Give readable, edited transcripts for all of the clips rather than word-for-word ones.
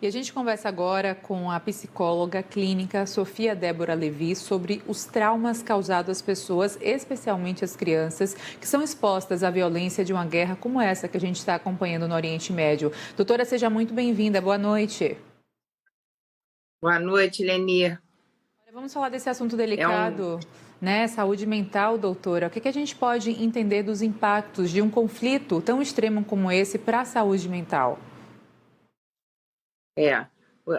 E a gente conversa agora com a psicóloga clínica Sofia Débora Levi sobre os traumas causados às pessoas, especialmente às crianças, que são expostas à violência de uma guerra como essa que a gente está acompanhando no Oriente Médio. Doutora, seja muito bem-vinda. Boa noite. Boa noite, Leni. Vamos falar desse assunto É um, delicado, né? Saúde mental, doutora. O que a gente pode entender dos impactos de um conflito tão extremo como esse para a saúde mental? é,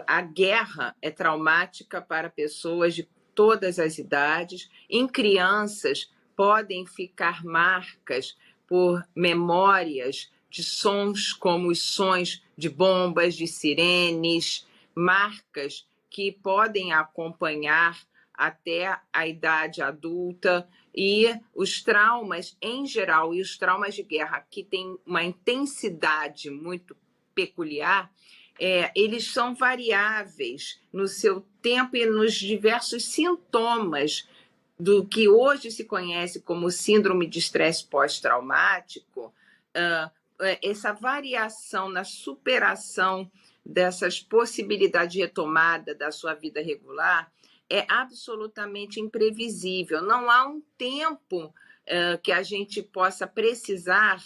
a guerra é traumática para pessoas de todas as idades. Em crianças, podem ficar marcas por memórias de sons como os sons de bombas, de sirenes, marcas que podem acompanhar até a idade adulta. E os traumas, em geral, e os traumas de guerra, que têm uma intensidade muito peculiar, eles são variáveis no seu tempo e nos diversos sintomas do que hoje se conhece como síndrome de estresse pós-traumático. Essa variação na superação dessas possibilidades de retomada da sua vida regular é absolutamente imprevisível. Não há um tempo que a gente possa precisar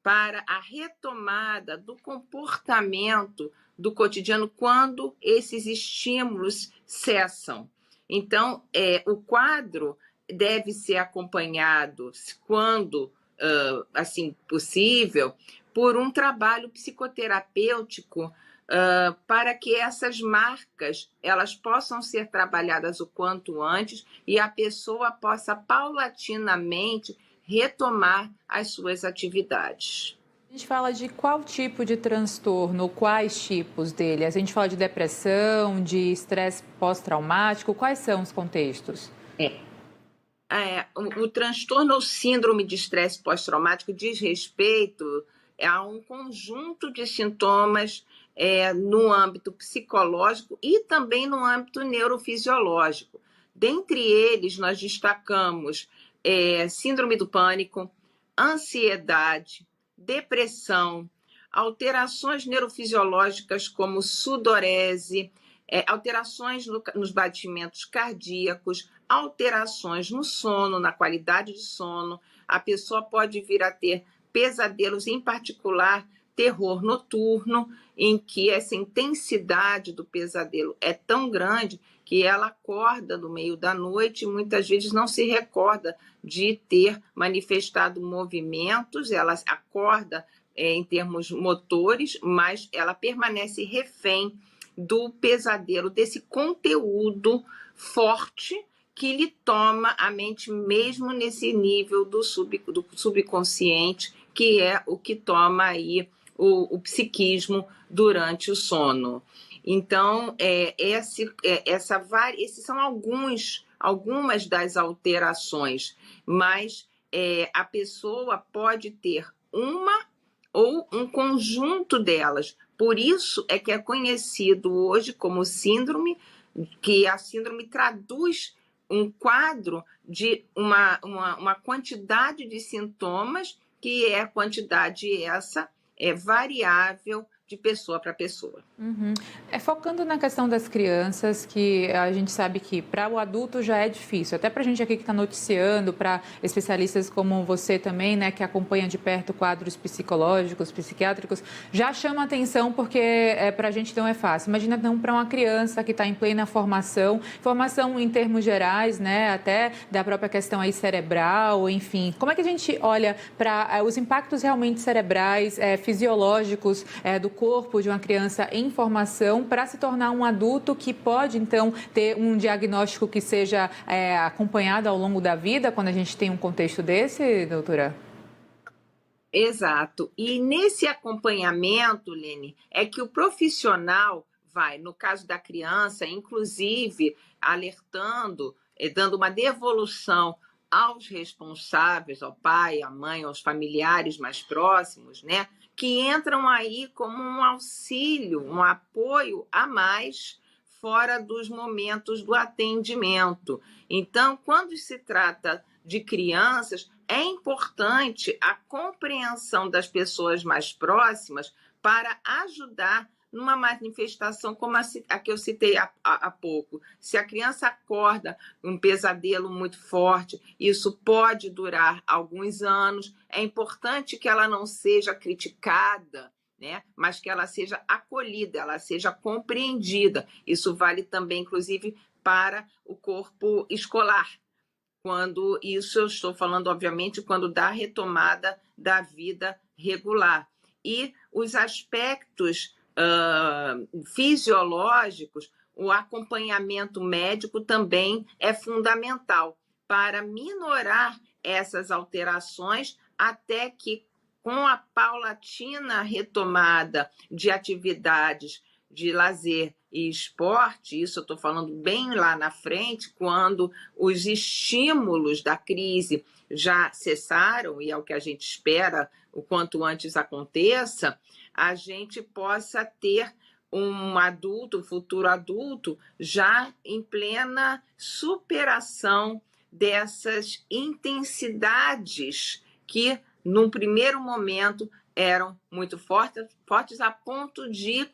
para a retomada do comportamento do cotidiano quando esses estímulos cessam. Então, o quadro deve ser acompanhado, quando assim possível, por um trabalho psicoterapêutico para que essas marcas elas possam ser trabalhadas o quanto antes e a pessoa possa paulatinamente retomar as suas atividades. A gente fala de qual tipo de transtorno, quais tipos dele? A gente fala de depressão, de estresse pós-traumático, quais são os contextos? O transtorno ou síndrome de estresse pós-traumático diz respeito a um conjunto de sintomas no âmbito psicológico e também no âmbito neurofisiológico. Dentre eles, nós destacamos síndrome do pânico, ansiedade, depressão, alterações neurofisiológicas como sudorese, alterações nos batimentos cardíacos, alterações no sono, na qualidade de sono. A pessoa pode vir a ter pesadelos, em particular terror noturno, em que essa intensidade do pesadelo é tão grande que ela acorda no meio da noite e muitas vezes não se recorda de ter manifestado movimentos, ela acorda em termos motores, mas ela permanece refém do pesadelo, desse conteúdo forte que lhe toma a mente mesmo nesse nível do subconsciente, que é o que toma aí o psiquismo durante o sono. Então, esses são algumas das alterações, mas a pessoa pode ter uma ou um conjunto delas. Por isso é que é conhecido hoje como síndrome, que a síndrome traduz um quadro de uma quantidade de sintomas, que é a quantidade essa variável de pessoa para pessoa. Uhum. Focando na questão das crianças, que a gente sabe que para o adulto já é difícil, até para a gente aqui que está noticiando, para especialistas como você também, né, que acompanha de perto quadros psicológicos, psiquiátricos, já chama atenção porque para a gente não é fácil. Imagina não para uma criança que está em plena formação em termos gerais, né, até da própria questão aí cerebral, enfim. Como é que a gente olha para os impactos realmente cerebrais, fisiológicos do corpo de uma criança em formação para se tornar um adulto que pode, então, ter um diagnóstico que seja acompanhado ao longo da vida, quando a gente tem um contexto desse, doutora? Exato. E nesse acompanhamento, Lene, é que o profissional vai, no caso da criança, inclusive alertando, dando uma devolução aos responsáveis, ao pai, à mãe, aos familiares mais próximos, né? Que entram aí como um auxílio, um apoio a mais fora dos momentos do atendimento. Então, quando se trata de crianças, é importante a compreensão das pessoas mais próximas para ajudar numa manifestação como a que eu citei há pouco. Se a criança acorda um pesadelo muito forte, isso pode durar alguns anos, é importante que ela não seja criticada, né? Mas que ela seja acolhida, ela seja compreendida. Isso vale também, inclusive, para o corpo escolar. Quando isso eu estou falando, obviamente, quando dá retomada da vida regular. E os aspectos fisiológicos, o acompanhamento médico também é fundamental para minorar essas alterações até que, com a paulatina retomada de atividades de lazer e esporte, isso eu estou falando bem lá na frente, quando os estímulos da crise já cessaram, e é o que a gente espera o quanto antes aconteça, a gente possa ter um adulto, um futuro adulto, já em plena superação dessas intensidades que, num primeiro momento, eram muito fortes a ponto de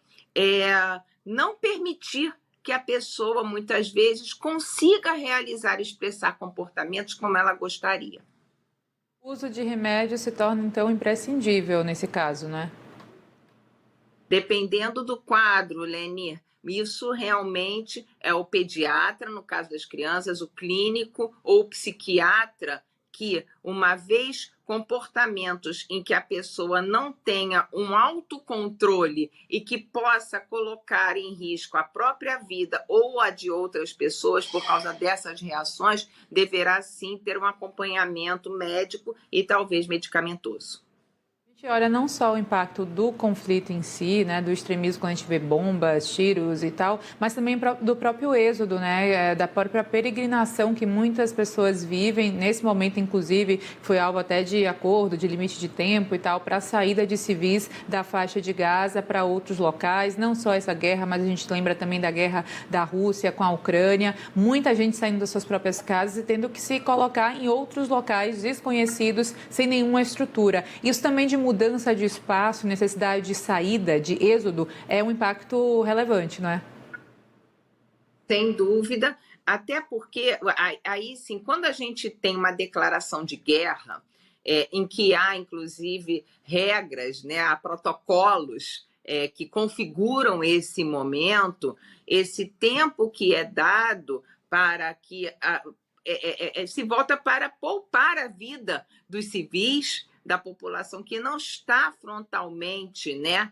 não permitir que a pessoa, muitas vezes, consiga realizar e expressar comportamentos como ela gostaria. O uso de remédio se torna, então, imprescindível nesse caso, né? Dependendo do quadro, Leni, isso realmente é o pediatra, no caso das crianças, o clínico ou o psiquiatra, que, uma vez comportamentos em que a pessoa não tenha um autocontrole e que possa colocar em risco a própria vida ou a de outras pessoas por causa dessas reações, deverá sim ter um acompanhamento médico e talvez medicamentoso. A gente olha não só o impacto do conflito em si, né, do extremismo quando a gente vê bombas, tiros e tal, mas também do próprio êxodo, né, da própria peregrinação que muitas pessoas vivem, nesse momento, inclusive, foi alvo até de acordo, de limite de tempo e tal, para a saída de civis da faixa de Gaza para outros locais, não só essa guerra, mas a gente lembra também da guerra da Rússia com a Ucrânia, muita gente saindo das suas próprias casas e tendo que se colocar em outros locais desconhecidos, sem nenhuma estrutura. Isso também de mudança de espaço, necessidade de saída, de êxodo, é um impacto relevante, não é? Sem dúvida, até porque, aí sim, quando a gente tem uma declaração de guerra, em que há, inclusive, regras, né, há protocolos que configuram esse momento, esse tempo que é dado para que se volta para poupar a vida dos civis, da população que não está frontalmente, né,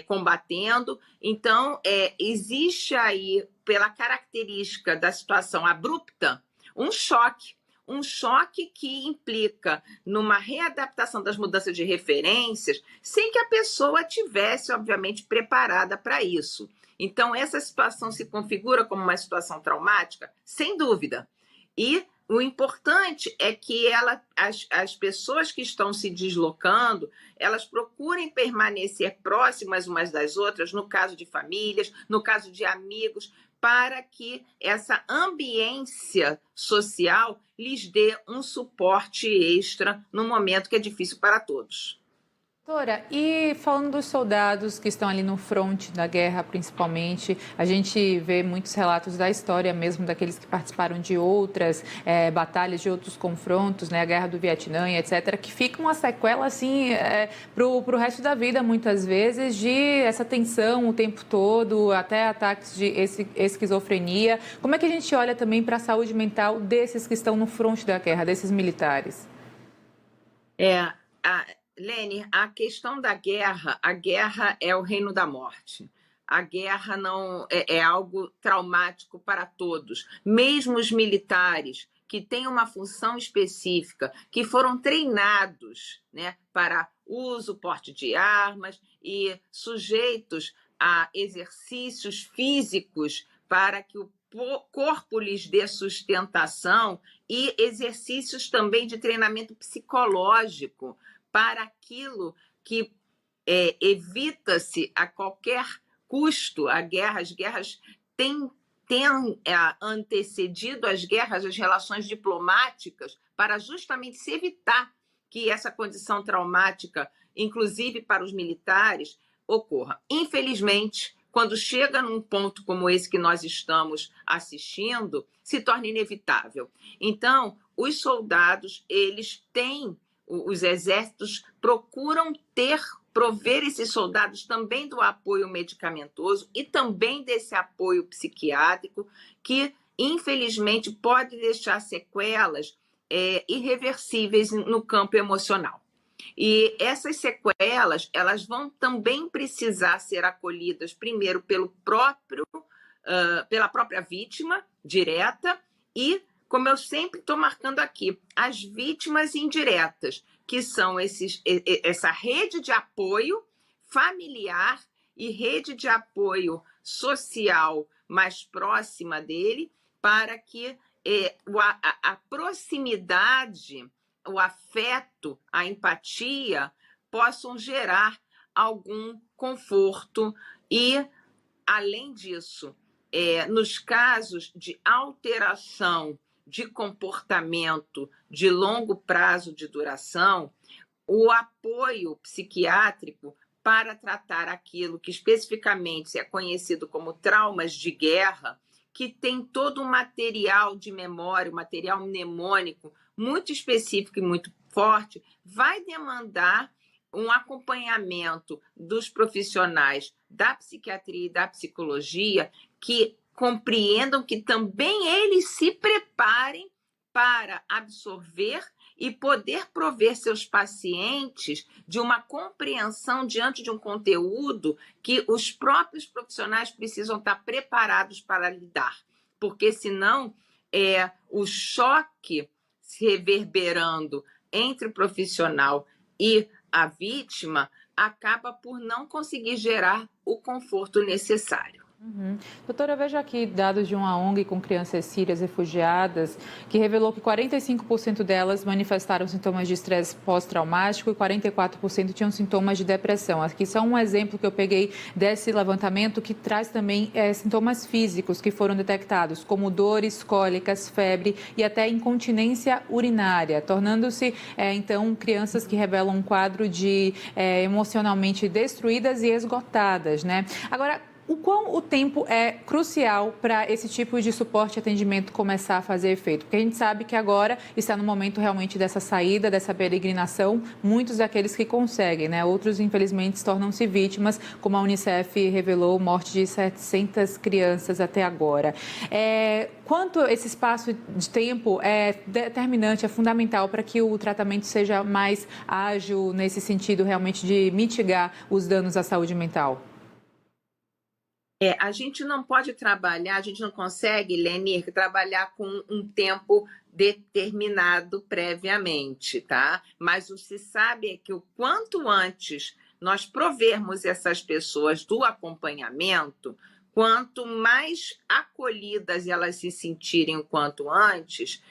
combatendo. Então, existe aí, pela característica da situação abrupta, um choque que implica numa readaptação das mudanças de referências, sem que a pessoa tivesse, obviamente, preparada para isso. Então, essa situação se configura como uma situação traumática? Sem dúvida. E o importante é que as pessoas que estão se deslocando, elas procurem permanecer próximas umas das outras, no caso de famílias, no caso de amigos, para que essa ambiência social lhes dê um suporte extra no momento que é difícil para todos. Doutora, e falando dos soldados que estão ali no fronte da guerra, principalmente, a gente vê muitos relatos da história mesmo daqueles que participaram de outras batalhas, de outros confrontos, né, a guerra do Vietnã, etc., que fica uma sequela, assim, pro resto da vida, muitas vezes, de essa tensão o tempo todo, até ataques de esquizofrenia. Como é que a gente olha também para a saúde mental desses que estão no fronte da guerra, desses militares? Lene, a questão da guerra, a guerra é o reino da morte. A guerra não é algo traumático para todos, mesmo os militares que têm uma função específica, que foram treinados, né, para uso, porte de armas e sujeitos a exercícios físicos para que o corpo lhes dê sustentação e exercícios também de treinamento psicológico para aquilo que evita-se a qualquer custo. As guerras têm antecedido as guerras, as relações diplomáticas, para justamente se evitar que essa condição traumática, inclusive para os militares, ocorra. Infelizmente, quando chega num ponto como esse que nós estamos assistindo, se torna inevitável. Então, os soldados, eles têm, os exércitos procuram prover esses soldados também do apoio medicamentoso e também desse apoio psiquiátrico, que, infelizmente, pode deixar sequelas irreversíveis no campo emocional. E essas sequelas, elas vão também precisar ser acolhidas primeiro pela própria vítima direta e, como eu sempre estou marcando aqui, as vítimas indiretas, que são essa rede de apoio familiar e rede de apoio social mais próxima dele, para que a proximidade, o afeto, a empatia possam gerar algum conforto e, além disso, nos casos de alteração de comportamento de longo prazo de duração, o apoio psiquiátrico para tratar aquilo que especificamente é conhecido como traumas de guerra, que tem todo um material de memória, um material mnemônico muito específico e muito forte, vai demandar um acompanhamento dos profissionais da psiquiatria e da psicologia que compreendam, que também eles se preparem para absorver e poder prover seus pacientes de uma compreensão diante de um conteúdo que os próprios profissionais precisam estar preparados para lidar, porque senão o choque se reverberando entre o profissional e a vítima acaba por não conseguir gerar o conforto necessário. Doutora, eu vejo aqui dados de uma ONG com crianças sírias refugiadas, que revelou que 45% delas manifestaram sintomas de estresse pós-traumático e 44% tinham sintomas de depressão. Aqui só um exemplo que eu peguei desse levantamento, que traz também sintomas físicos que foram detectados, como dores, cólicas, febre e até incontinência urinária, tornando-se, então, crianças que revelam um quadro de emocionalmente destruídas e esgotadas, né? Agora, o quão o tempo é crucial para esse tipo de suporte e atendimento começar a fazer efeito? Porque a gente sabe que agora está no momento realmente dessa saída, dessa peregrinação, muitos daqueles que conseguem, né? Outros, infelizmente, tornam-se vítimas, como a Unicef revelou, morte de 700 crianças até agora. Quanto esse espaço de tempo é determinante, é fundamental para que o tratamento seja mais ágil nesse sentido realmente de mitigar os danos à saúde mental? A gente não pode trabalhar, a gente não consegue, Lenir, trabalhar com um tempo determinado previamente, tá? Mas o que se sabe é que o quanto antes nós provermos essas pessoas do acompanhamento, quanto mais acolhidas elas se sentirem o quanto antes,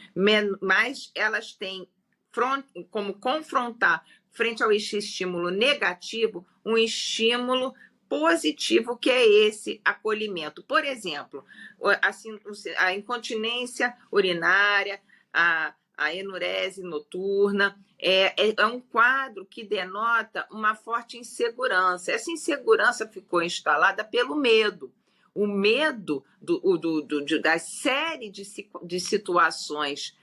mais elas têm como confrontar frente ao estímulo negativo, um estímulo positivo, que é esse acolhimento. Por exemplo, assim, a incontinência urinária, a enurese noturna, é um quadro que denota uma forte insegurança. Essa insegurança ficou instalada pelo medo. O medo da série de situações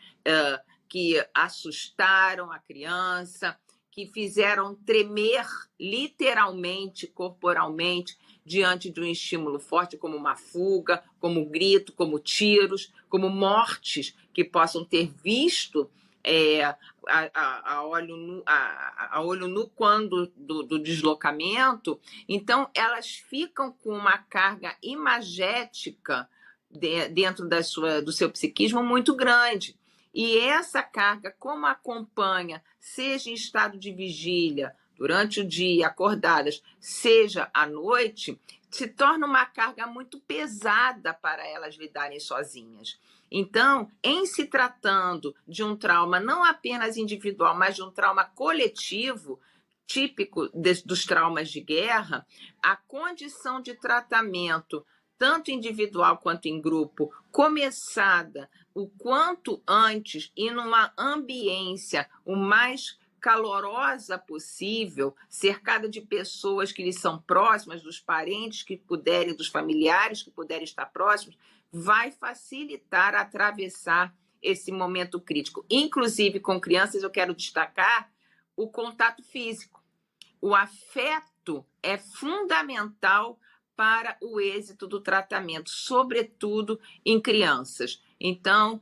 que assustaram a criança, que fizeram tremer literalmente, corporalmente, diante de um estímulo forte, como uma fuga, como grito, como tiros, como mortes que possam ter visto a olho nu quando do deslocamento. Então, elas ficam com uma carga imagética dentro do seu psiquismo muito grande. E essa carga, como acompanha, seja em estado de vigília, durante o dia, acordadas, seja à noite, se torna uma carga muito pesada para elas lidarem sozinhas. Então, em se tratando de um trauma não apenas individual, mas de um trauma coletivo, típico dos traumas de guerra, a condição de tratamento, tanto individual quanto em grupo, começada o quanto antes e numa ambiência o mais calorosa possível, cercada de pessoas que lhe são próximas, dos parentes que puderem, dos familiares que puderem estar próximos, vai facilitar atravessar esse momento crítico. Inclusive, com crianças, eu quero destacar o contato físico. O afeto é fundamental para o êxito do tratamento, sobretudo em crianças. Então,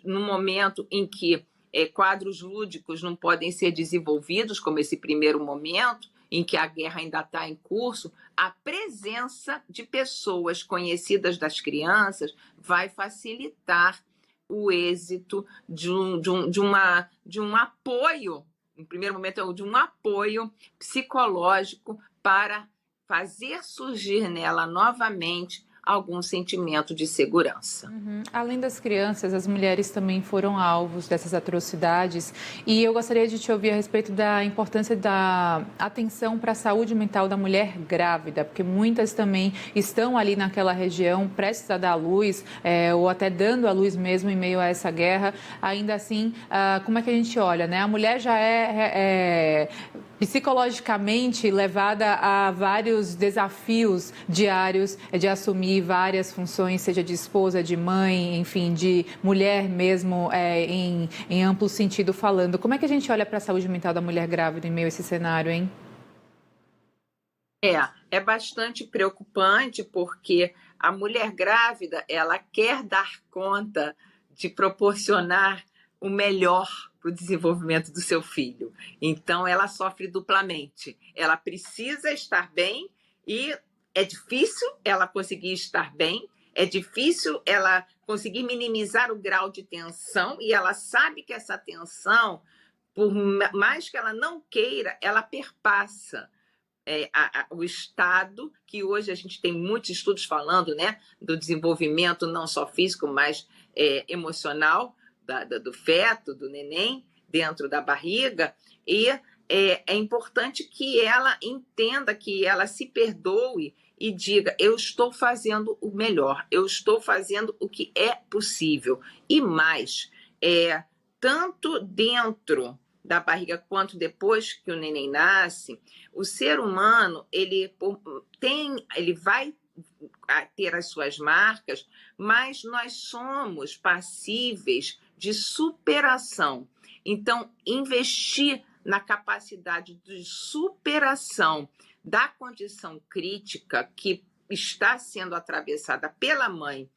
no momento em que quadros lúdicos não podem ser desenvolvidos, como esse primeiro momento, em que a guerra ainda está em curso, a presença de pessoas conhecidas das crianças vai facilitar o êxito de um apoio, no primeiro momento, de um apoio psicológico para fazer surgir nela novamente algum sentimento de segurança. Além das crianças, as mulheres também foram alvos dessas atrocidades. E eu gostaria de te ouvir a respeito da importância da atenção para a saúde mental da mulher grávida, porque muitas também estão ali naquela região prestes a dar à luz, ou até dando à luz mesmo em meio a essa guerra. Ainda assim, como é que a gente olha, né? A mulher já é psicologicamente levada a vários desafios diários de assumir várias funções, seja de esposa, de mãe, enfim, de mulher mesmo, em amplo sentido falando. Como é que a gente olha para a saúde mental da mulher grávida em meio a esse cenário, hein? É bastante preocupante, porque a mulher grávida, ela quer dar conta de proporcionar o melhor para o desenvolvimento do seu filho. Então, ela sofre duplamente. Ela precisa estar bem e é difícil ela conseguir estar bem, é difícil ela conseguir minimizar o grau de tensão, e ela sabe que essa tensão, por mais que ela não queira, ela perpassa o estado, que hoje a gente tem muitos estudos falando, né, do desenvolvimento não só físico, mas emocional, do feto, do neném, dentro da barriga, e é importante que ela entenda, que ela se perdoe e diga: eu estou fazendo o melhor, eu estou fazendo o que é possível. E mais, tanto dentro da barriga quanto depois que o neném nasce, o ser humano ele vai ter as suas marcas, mas nós somos passíveis de superação. Então, investir na capacidade de superação da condição crítica que está sendo atravessada pela mãe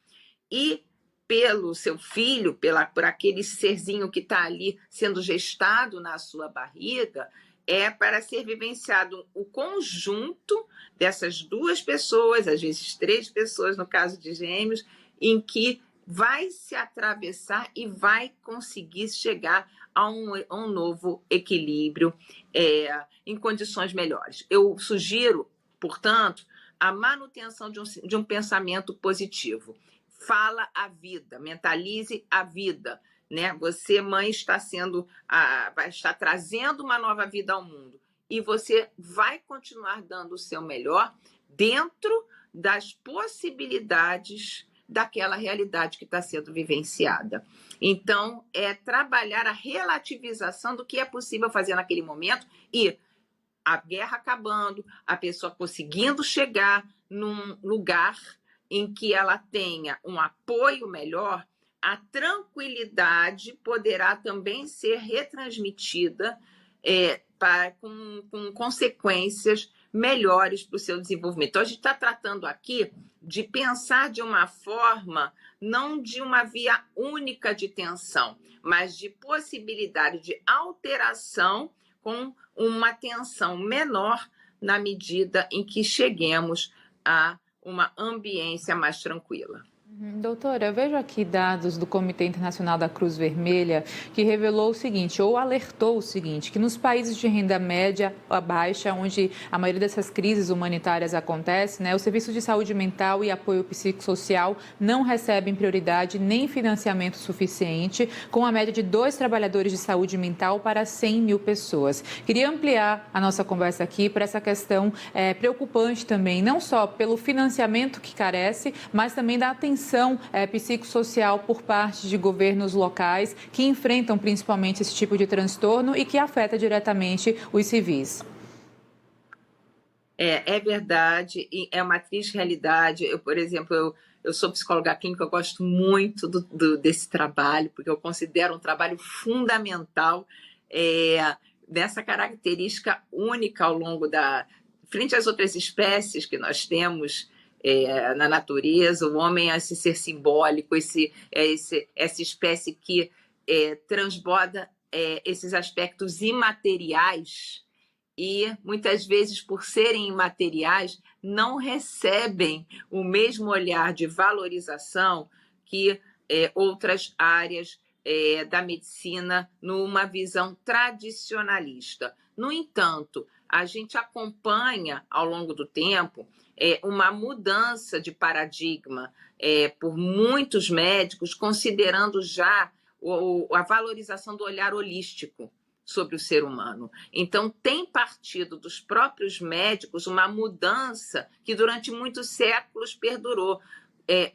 e pelo seu filho, por aquele serzinho que está ali sendo gestado na sua barriga, para ser vivenciado o conjunto dessas duas pessoas, às vezes 3 pessoas, no caso de gêmeos, em que vai se atravessar e vai conseguir chegar a um novo equilíbrio em condições melhores. Eu sugiro, portanto, a manutenção de um pensamento positivo. Fala a vida, mentalize a vida, né? Você, mãe, vai estar trazendo uma nova vida ao mundo, e você vai continuar dando o seu melhor dentro das possibilidades daquela realidade que está sendo vivenciada. Então, trabalhar a relativização do que é possível fazer naquele momento, e a guerra acabando, a pessoa conseguindo chegar num lugar em que ela tenha um apoio melhor, a tranquilidade poderá também ser retransmitida com consequências melhores para o seu desenvolvimento. Então, a gente está tratando aqui de pensar de uma forma, não de uma via única de tensão, mas de possibilidade de alteração com uma tensão menor, na medida em que cheguemos a uma ambiência mais tranquila. Doutora, eu vejo aqui dados do Comitê Internacional da Cruz Vermelha que revelou o seguinte, ou alertou o seguinte, que nos países de renda média a baixa, onde a maioria dessas crises humanitárias acontece, né, o serviço de saúde mental e apoio psicossocial não recebem prioridade nem financiamento suficiente, com a média de 2 trabalhadores de saúde mental para 100 mil pessoas. Queria ampliar a nossa conversa aqui para essa questão preocupante também, não só pelo financiamento que carece, mas também da atenção atenção psicossocial por parte de governos locais que enfrentam principalmente esse tipo de transtorno e que afeta diretamente os civis. É verdade, e é uma triste realidade. Eu, por exemplo, eu sou psicóloga clínica, eu gosto muito desse trabalho, porque eu considero um trabalho fundamental dessa característica única ao longo frente às outras espécies que nós temos na natureza. O homem é esse ser simbólico, essa espécie que transborda esses aspectos imateriais e, muitas vezes, por serem imateriais, não recebem o mesmo olhar de valorização que outras áreas da medicina numa visão tradicionalista. No entanto, a gente acompanha, ao longo do tempo, uma mudança de paradigma por muitos médicos, considerando já a valorização do olhar holístico sobre o ser humano. Então, tem partido dos próprios médicos uma mudança que durante muitos séculos perdurou,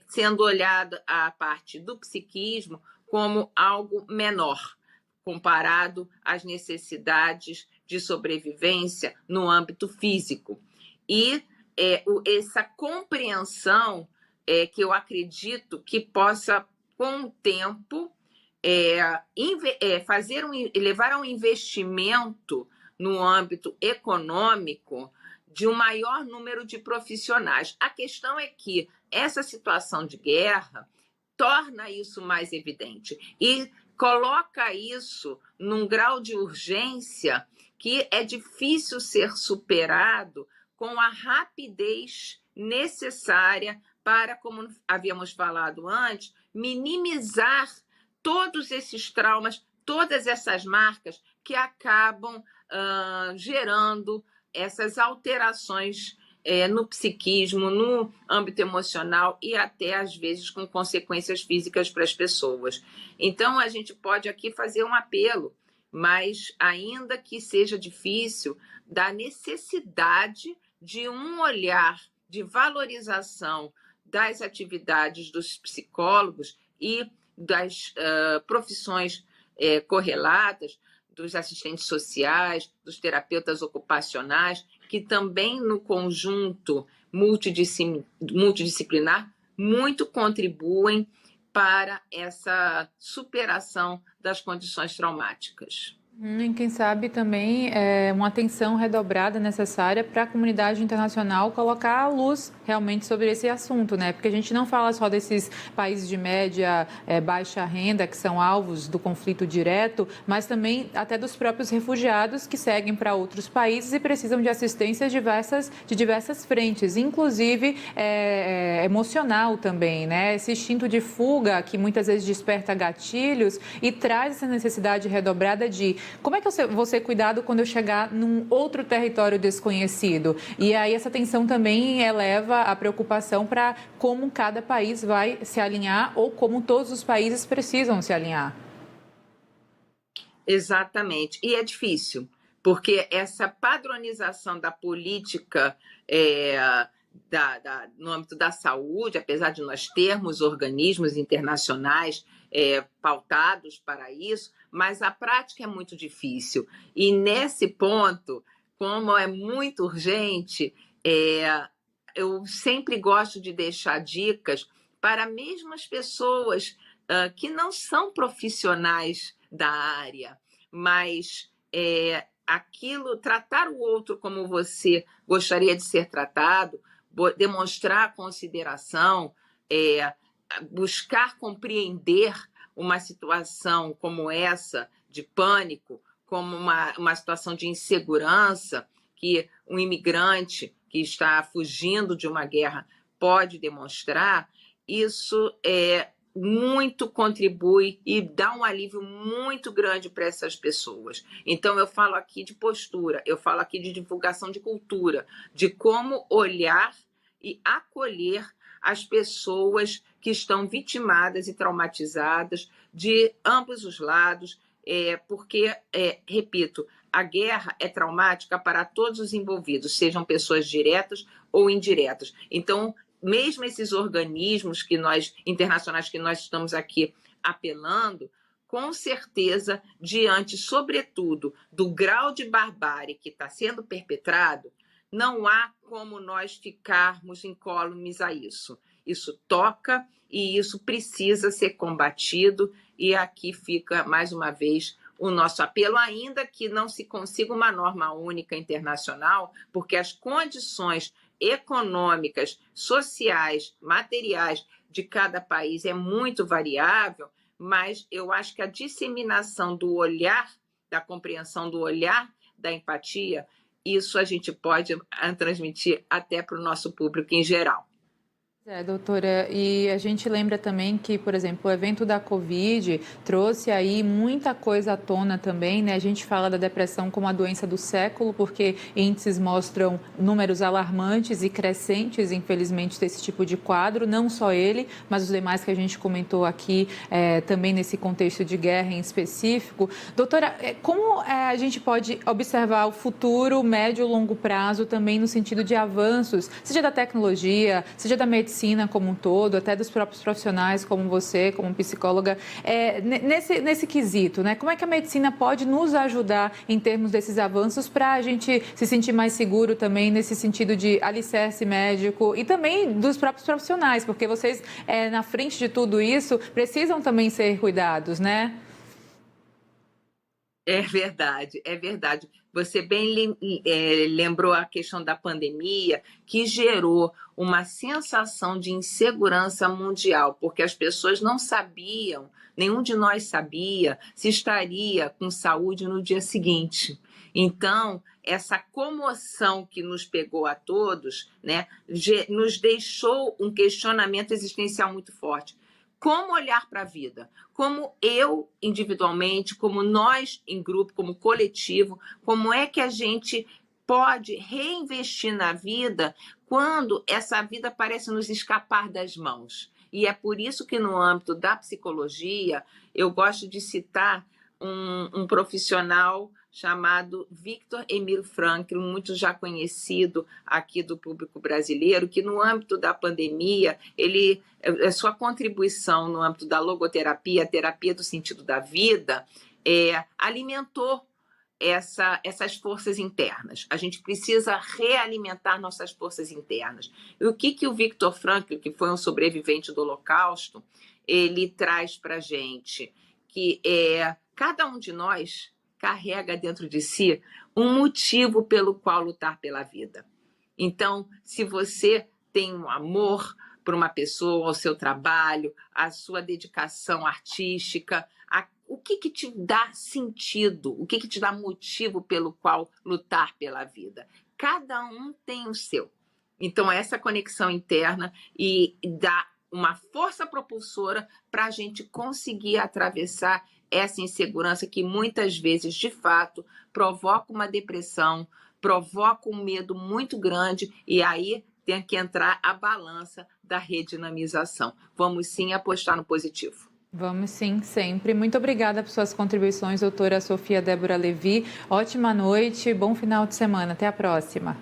sendo olhada a parte do psiquismo como algo menor, comparado às necessidades de sobrevivência no âmbito físico. E essa compreensão que eu acredito que possa, com o tempo, levar a um investimento no âmbito econômico de um maior número de profissionais. A questão é que essa situação de guerra torna isso mais evidente e coloca isso num grau de urgência que é difícil ser superado com a rapidez necessária para, como havíamos falado antes, minimizar todos esses traumas, todas essas marcas que acabam gerando essas alterações no psiquismo, no âmbito emocional e até, às vezes, com consequências físicas para as pessoas. Então, a gente pode aqui fazer um apelo, mas ainda que seja difícil, da necessidade de um olhar de valorização das atividades dos psicólogos e das profissões correlatas, dos assistentes sociais, dos terapeutas ocupacionais, que também no conjunto multidisciplinar muito contribuem para essa superação das condições traumáticas. E quem sabe também uma atenção redobrada necessária para a comunidade internacional colocar a luz realmente sobre esse assunto, né? Porque a gente não fala só desses países de média, baixa renda, que são alvos do conflito direto, mas também até dos próprios refugiados que seguem para outros países e precisam de assistência de diversas frentes, inclusive emocional também, né? Esse instinto de fuga que muitas vezes desperta gatilhos e traz essa necessidade redobrada de como é que eu vou ser cuidado quando eu chegar num outro território desconhecido? E aí essa tensão também eleva a preocupação para como cada país vai se alinhar ou como todos os países precisam se alinhar. Exatamente. E é difícil, porque essa padronização da política no âmbito da saúde, apesar de nós termos organismos internacionais pautados para isso, mas a prática é muito difícil. E nesse ponto, como é muito urgente, eu sempre gosto de deixar dicas para mesmo as pessoas que não são profissionais da área, mas tratar o outro como você gostaria de ser tratado, demonstrar consideração, buscar compreender uma situação como essa, de pânico, como uma situação de insegurança, que um imigrante que está fugindo de uma guerra pode demonstrar, isso muito contribui e dá um alívio muito grande para essas pessoas. Então, eu falo aqui de postura, eu falo aqui de divulgação de cultura, de como olhar e acolher as pessoas que estão vitimadas e traumatizadas de ambos os lados, porque, repito, a guerra é traumática para todos os envolvidos, sejam pessoas diretas ou indiretas. Então, mesmo esses organismos internacionais que nós estamos aqui apelando, com certeza, diante, sobretudo, do grau de barbárie que está sendo perpetrado, não há como nós ficarmos incólumes a isso. Isso toca e isso precisa ser combatido, e aqui fica, mais uma vez, o nosso apelo, ainda que não se consiga uma norma única internacional, porque as condições econômicas, sociais, materiais de cada país é muito variável, mas eu acho que a disseminação do olhar, da compreensão do olhar, da empatia, isso a gente pode transmitir até para o nosso público em geral. Doutora, e a gente lembra também que, por exemplo, o evento da Covid trouxe aí muita coisa à tona também, né? A gente fala da depressão como a doença do século, porque índices mostram números alarmantes e crescentes, infelizmente, desse tipo de quadro, não só ele, mas os demais que a gente comentou aqui, também nesse contexto de guerra em específico. Doutora, como a gente pode observar o futuro, médio e longo prazo também no sentido de avanços, seja da tecnologia, seja da medicina como um todo, até dos próprios profissionais como você, como psicóloga, nesse quesito, né? Como é que a medicina pode nos ajudar em termos desses avanços para a gente se sentir mais seguro também nesse sentido de alicerce médico e também dos próprios profissionais, porque vocês, na frente de tudo isso, precisam também ser cuidados, né? É verdade, é verdade. Você bem lembrou a questão da pandemia, que gerou uma sensação de insegurança mundial, porque as pessoas não sabiam, nenhum de nós sabia, se estaria com saúde no dia seguinte. Então, essa comoção que nos pegou a todos, né, nos deixou um questionamento existencial muito forte. Como olhar para a vida? Como eu, individualmente, como nós em grupo, como coletivo, como é que a gente pode reinvestir na vida quando essa vida parece nos escapar das mãos? E é por isso que, no âmbito da psicologia, eu gosto de citar um profissional chamado Viktor Emil Frankl, muito já conhecido aqui do público brasileiro, que no âmbito da pandemia, sua contribuição no âmbito da logoterapia, a terapia do sentido da vida, alimentou essas forças internas. A gente precisa realimentar nossas forças internas. E o que o Viktor Frankl, que foi um sobrevivente do Holocausto, ele traz para a gente? Que cada um de nós carrega dentro de si um motivo pelo qual lutar pela vida. Então, se você tem um amor por uma pessoa, ao seu trabalho, a sua dedicação artística, o que te dá sentido, o que te dá motivo pelo qual lutar pela vida? Cada um tem o seu. Então, essa conexão interna e dá uma força propulsora para a gente conseguir atravessar essa insegurança que muitas vezes, de fato, provoca uma depressão, provoca um medo muito grande, e aí tem que entrar a balança da redinamização. Vamos sim apostar no positivo. Vamos sim, sempre. Muito obrigada por suas contribuições, doutora Sofia Débora Levi. Ótima noite, bom final de semana. Até a próxima.